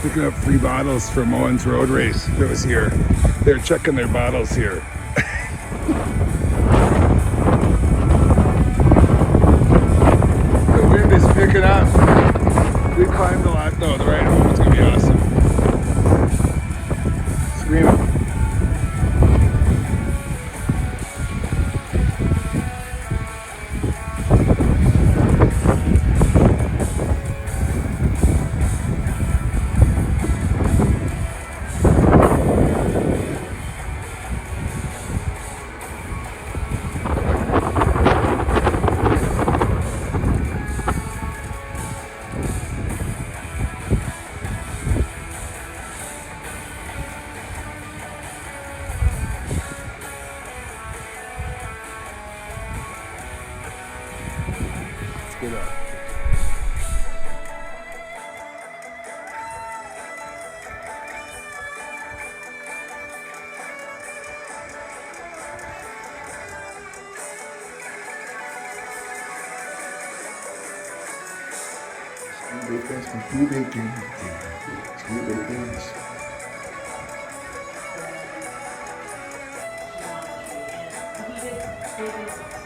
Picking up free bottles from Owen's Road Race that was here. They're checking their bottles here. The wind is picking up. We climbed a lot though. The ride home is gonna be awesome. Screaming. Get up. School bacon. School bacon.